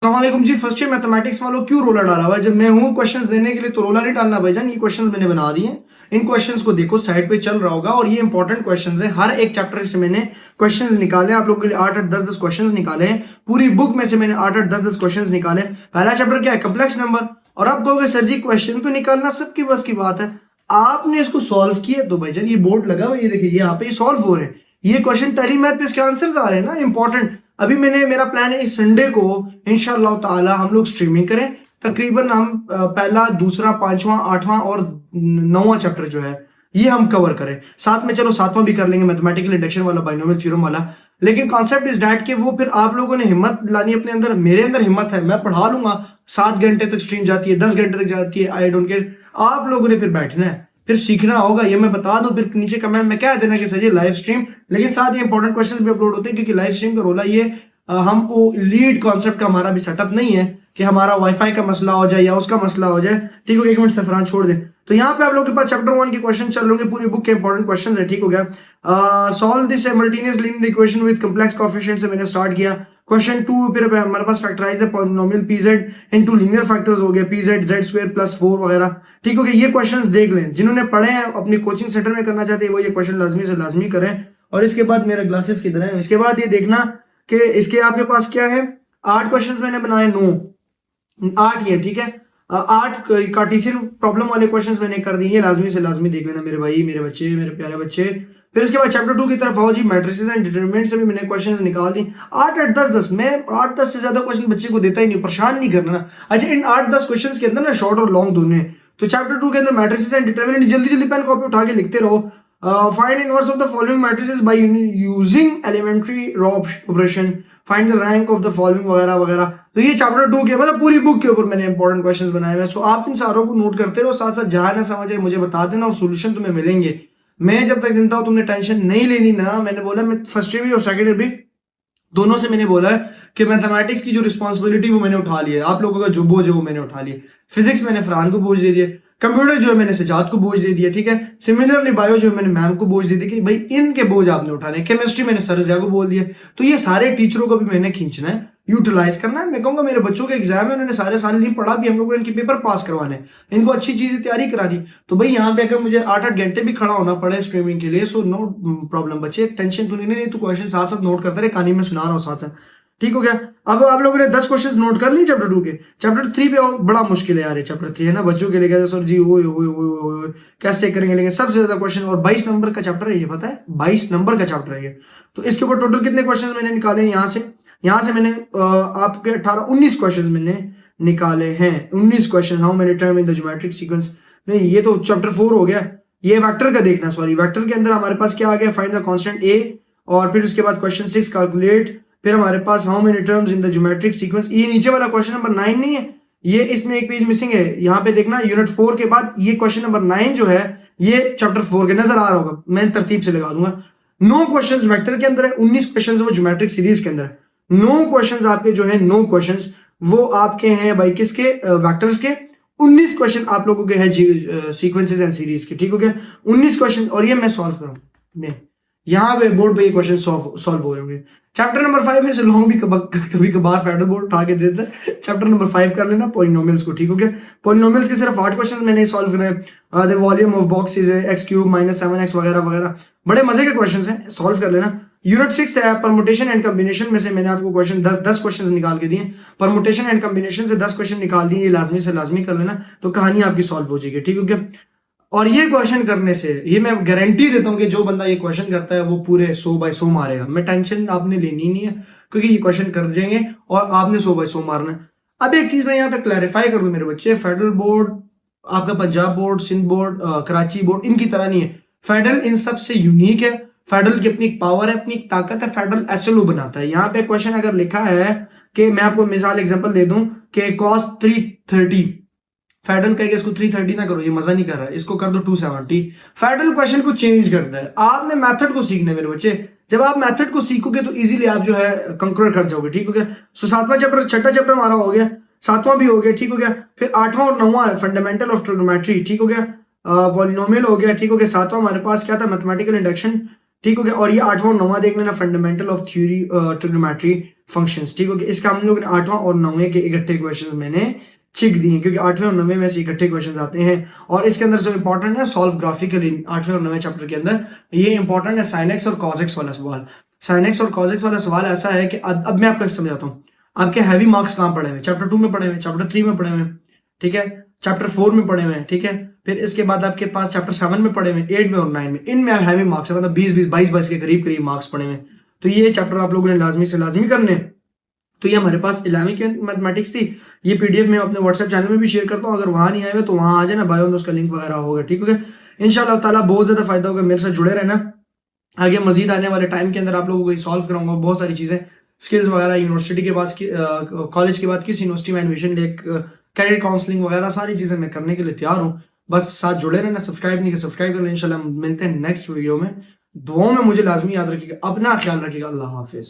अस्सलामुअलैकुम जी। First year mathematics वालों क्यों रोला डाला हुआ है? जब मैं हूँ क्वेश्चंस देने के लिए तो रोला नहीं डालना भाईजान। ये क्वेश्चंस मैंने बना दिए हैं, इन क्वेश्चंस को देखो, साइड पे चल रहा होगा और ये इंपॉर्टेंट क्वेश्चंस है। हर एक चैप्टर से मैंने क्वेश्चंस निकाले, आप लोगों के लिए 8 8 10 10 क्वेश्चंस निकाले हैं। पूरी बुक में से मैंने 8 8 10 10 क्वेश्चंस निकाले। पहला चैप्टर क्या है? Complex number. और आप कहोगे सर जी क्वेश्चन तो निकालना सबकी बस की बात है, आपने इसको सॉल्व किया तो भाईजान ये बोर्ड लगा हुआ, ये देखिए यहाँ पे सॉल्व हो रहे हैं। ये क्वेश्चन टेली मैथ पे इसके आंसर्स आ रहे हैं ना, इंपॉर्टेंट। अभी मेरा प्लान है इस संडे को इंशाल्लाह ताला हम लोग स्ट्रीमिंग करें। तकरीबन हम पहला, दूसरा, पांचवा, आठवां और 9वां चैप्टर जो है ये हम कवर करें साथ में। चलो सातवां भी कर लेंगे, मैथमेटिकल इंडक्शन वाला, बाइनोमियल थ्योरम वाला। लेकिन कॉन्सेप्ट इज दैट कि वो फिर आप लोगों ने हिम्मत लानी अपने अंदर। मेरे अंदर हिम्मत है, मैं पढ़ा लूंगा। 7 घंटे तक स्ट्रीम जाती है, 10 घंटे तक जाती है, आई डोंट केयर। आप लोगों ने फिर बैठना है, फिर सीखना होगा। ये मैं बता दूं, फिर नीचे कमेंट में कह देना कि सर जी लाइव स्ट्रीम। लेकिन साथ ही इंपॉर्टेंट क्वेश्चंस भी अपलोड होते हैं, क्योंकि लाइव स्ट्रीम का रोला ये हम वो लीड कॉन्सेप्ट का हमारा भी सेटअप नहीं है कि हमारा वाईफाई का मसला हो जाए या उसका मसला हो जाए। ठीक हो गया, 1 मिनट सफरान छोड़ दें। तो यहाँ पे आप लोगों के पास चैप्टर 1 के क्वेश्चन चल रहे होंगे, पूरी बुक के इंपॉर्टेंट क्वेश्चन है। ठीक हो गया। Solve this simultaneous linear equation with complex coefficient से मैंने स्टार्ट किया। क्वेश्चन 2 फिर हमारे पास factorize the polynomial p z into linear factors हो गए, पीजेड जेड स्क्वायर प्लस 4 वगैरह। ठीक हो गया, ये क्वेश्चंस देख लें। जिन्होंने पढ़े हैं अपनी कोचिंग सेंटर में करना चाहते हैं वो ये क्वेश्चन लाजमी से लाजमी करें। और इसके बाद मेरा ग्लासेस किधर है? इसके बाद ये देखना कि इसके आपके पास क्या है। 8 क्वेश्चंस मैंने बनाए, 8 ही है। ठीक है, 8 कार्टेशियन प्रॉब्लम वाले क्वेश्चंस मैंने कर दिए, लाजमी से लाजमी देख लेना मेरे भाई, मेरे बच्चे, मेरे प्यारे बच्चे। फिर इसके बाद चैप्टर 2 की तरफ आओ जी। मैट्रिसेस एंड डिटरमिनेंट से भी मैंने क्वेश्चंस निकाल दिए। 8 8 10 10 मैं 8 10 से ज्यादा क्वेश्चन बच्चे को देता ही नहीं, परेशान नहीं करना। अच्छा, इन 8 10 क्वेश्चंस के अंदर ना शॉर्ट और लॉन्ग दोनों है। तो चैप्टर 2 के अंदर मैट्रिसेस एंड डिटरमिनेंट, जल्दी जल्दी पेन कॉपी उठा के लिखते रहो। Find inverse of the following matrices by using elementary row operation, find the rank of the following वगैरह वगैरह। तो ये चैप्टर 2 के मतलब पूरी बुक के ऊपर मैंने इंपॉर्टेंट क्वेश्चंस बनाए हैं। सो आप इन सारों को नोट करते रहो, साथ साथ जहां ना समझे मुझे बता देना और सॉल्यूशन तुम्हें मिलेंगे। मैं जब तक जिंदा हूं तुमने टेंशन नहीं लेनी ना। मैंने बोला, मैं फर्स्ट ईयर भी और सेकंड ईयर भी दोनों से मैंने बोला है कि मैथमेटिक्स की जो रिस्पॉन्सिबिलिटी वो मैंने उठा लिया है, आप लोगों का जो बोझ है वो मैंने उठा लिया। फिजिक्स मैंने फरहान को बोझ दे दिया, कंप्यूटर जो है मैंने सजाद को बोझ दे दिया। ठीक है, सिमिलरली बायो जो है मैंने मैम को बोझ दे दिया कि भाई इनके बोझ आपने उठाने। केमिस्ट्री मैंने सरजिया को बोल दिया। तो ये सारे टीचरों को भी मैंने खींचना है, यूटिलाइज करना है। मैं कहूंगा मेरे बच्चों के एग्जाम है, उन्होंने सारे साल नहीं पढ़ा भी, हम लोग को इनके पेपर पास करवाने, इनको अच्छी चीजें तैयारी करानी। तो भाई यहाँ पे अगर मुझे 8 8 घंटे भी खड़ा होना पड़े स्ट्रीमिंग के लिए, सो नो प्रॉब्लम बच्चे, टेंशन तो नहीं। तो क्वेश्चन साथ साथ नोट करते रहे, कहानी में सुना रहा हूँ साथ साथ। ठीक हो गया। अब आप लोगों ने 10 क्वेश्चन नोट कर लिए चैप्टर 2 के। चैप्टर 3 पे आओ, बड़ा मुश्किल है यार ये चैप्टर 3 है ना, बच्चों के लिए सर जी ओए ओए ओए कैसे करेंगे। लेकिन सबसे ज्यादा क्वेश्चन, और 22 नंबर का चैप्टर है ये, पता है 22 नंबर का चैप्टर है ये। तो इसके ऊपर टोटल कितने क्वेश्चन मैंने निकाले हैं? यहाँ से मैंने आपके 18 19 क्वेश्चन मैंने निकाले हैं। 19 question. How many time in the geometric sequence, नहीं ये तो चैप्टर 4 हो गया। ये वेक्टर का देखना, सॉरी वेक्टर के अंदर हमारे पास क्या आ गया, फाइंड द कांस्टेंट ए। और फिर उसके बाद क्वेश्चन 6 कैलकुलेट। फिर हमारे पास how many terms in the geometric sequence. ये नीचे वाला क्वेश्चन नंबर 9 नहीं है, ये इसमें एक पेज मिसिंग है। यहाँ पे देखना यूनिट 4 के बाद ये क्वेश्चन नंबर 9 जो है ये चैप्टर 4 के नजर आ रहा होगा, मैं तरतीब से लगा दूंगा। 9 क्वेश्चंस वेक्टर के अंदर है, 19 क्वेश्चंस वो ज्योमेट्रिक सीरीज के अंदर है। 9 क्वेश्चंस आपके जो है 9 क्वेश्चंस वो आपके हैं भाई किसके, वेक्टर्स के। 19 क्वेश्चन आप लोगों के हैं सीक्वेंसेस एंड सीरीज के। ठीक हो गया, 19 क्वेश्चन। और ये मैं सॉल्व करूँ, यहाँ पे बोर्ड पे ये क्वेश्चन सॉल्व हो होंगे। चैप्टर नंबर 5 में से लॉन्ग भी कभी कभार फेडरल बोर्ड उठा के देता है। चैप्टर नंबर 5 कर लेना, पॉलिनोमियल्स को। ठीक हो गया, पॉलिनोमियल्स के सिर्फ 8 क्वेश्चन मैंने सॉल्व करे। The volume of box is x³ - 7x वगैरह वगैरह, बड़े मजे के क्वेश्चन हैं, सॉल्व कर लेना। यूनिट 6 है परमुटेशन एंड कॉम्बिनेशन में से मैंने आपको क्वेश्चन 10 क्वेश्चन निकाल के दिए। परमुटेशन एंड कॉम्बिनेशन से 10 क्वेश्चन निकाल दिए, लाजमी से लाजमी कर लेना, तो कहानी आपकी सॉल्व हो जाएगी। ठीक हो गया। और ये क्वेश्चन करने से ये मैं गारंटी देता हूं कि जो बंदा ये क्वेश्चन करता है वो पूरे 100 बाय 100 मारेगा। मैं टेंशन आपने लेनी नहीं है, क्योंकि ये क्वेश्चन कर जाएंगे और आपने 100 बाय 100 मारना है। अब एक चीज मैं यहाँ पे क्लैरिफाई कर दूं मेरे बच्चे, फेडरल बोर्ड, आपका Punjab board, Sindh board, Karachi board, इनकी तरह नहीं है। फेडरल इन सबसे यूनिक है। फेडरल की अपनी पावर है, अपनी ताकत है। फेडरल एसएलओ बनाता है। यहाँ पे क्वेश्चन अगर लिखा है कि मैं आपको मिसाल एग्जांपल दे दूं कि cos 330, फेडरल कहेगा इसको 330 ना करो, ये मजा नहीं कर रहा है, इसको कर दो 270। फेडरल क्वेश्चन को चेंज करता है। आपने मेथड को सीखना है मेरे बच्चे। जब आप मेथड को सीखोगे तो इजीली आप जो है कंक्लूड कर जाओगे। ठीक हो गया। सो 7वां चैप्टर, छठा चैप्टर हमारा हो गया, 7वां भी हो गया। ठीक हो गया। फिर 8वां और 9वां फंडामेंटल ऑफ ट्रिग्नोमेट्री। ठीक हो गया। पॉलिनोमियल हो गया। ठीक हो गया। 7वां हमारे पास क्या था, मैथमेटिकल इंडक्शन। ठीक हो गया। और ये 8वां और 9वां देख लेना, fundamental of theory trigonometry functions, ठीक हो गया। इसका हम लोग ने 8वां और 9वें के इकट्ठे क्वेश्चन मैंने छिक दिए क्योंकि 8वें और 9वें में से इकट्ठे क्वेश्चन आते हैं। और इसके अंदर जो इंपॉर्टेंट है सॉल्व ग्राफिकली 8वें और 9वें चैप्टर के अंदर, ये इंपॉर्टेंट है साइन एक्स और कॉस एक्स वाला सवाल। साइन एक्स और कॉस एक्स वाला सवाल ऐसा है कि अब मैं आपको समझाता हूँ। आपके हैवी मार्क्स कहाँ पड़े हुए? चैप्टर 2 में पड़े हुए, चैप्टर 3 में पड़े हुए, ठीक है, चैप्टर 4 में पड़े हुए हैं, ठीक है, फिर इसके बाद आपके पास चैप्टर 7 में पड़े हुए, 8 में और 9 में। इनमें हैवी मार्क्स है, मतलब 20 22 के करीब मार्क्स पड़े हुए। तो ये चैप्टर आप लोगों ने लाजमी से लाजमी करने। तो ये हमारे पास 11वीं की मैथमेटिक्स थी। ये पीडीएफ मैं अपने व्हाट्सएप चैनल में भी शेयर करता हूँ, अगर वहां नहीं आए हुए तो वहां आ जाए ना, बायो में उसका लिंक वगैरह होगा, ठीक है। इंशाल्लाह ताला बहुत ज्यादा फायदा होगा, मेरे साथ जुड़े रहना। आगे मजीद आने वाले टाइम के अंदर आप लोगों को सॉल्व कराऊंगा बहुत सारी चीजें, स्किल्स वगैरह, यूनिवर्सिटी के बाद कॉलेज के बाद किस यूनिवर्सिटी में एडमिशन ले, कैरियर काउंसलिंग वगैरह सारी चीजें मैं करने के लिए तैयार हूँ। बस साथ जुड़े रहना, सब्सक्राइब नहीं किया सब्सक्राइब कर लें। इंशाल्लाह मिलते हैं नेक्स्ट वीडियो में। दुआओं में मुझे लाजमी याद रखिएगा, अपना ख्याल रखिएगा। अल्लाह हाफिज।